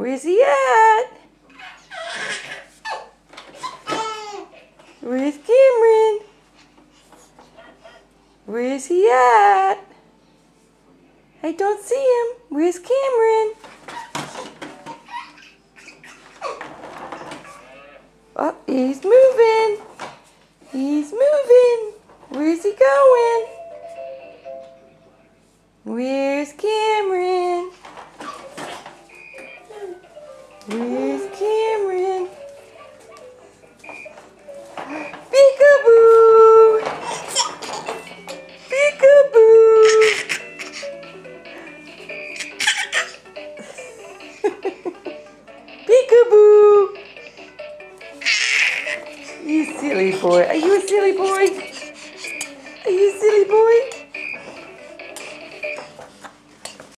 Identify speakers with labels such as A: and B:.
A: Where's he at? Where's Cameron? Where's he at? I don't see him. Where's Cameron? Oh, he's moving. He's moving. Where's he going? Where's Cameron? Where's Cameron? Peekaboo! Peekaboo! Peekaboo! You silly boy. Are you a silly boy? Are you a silly boy?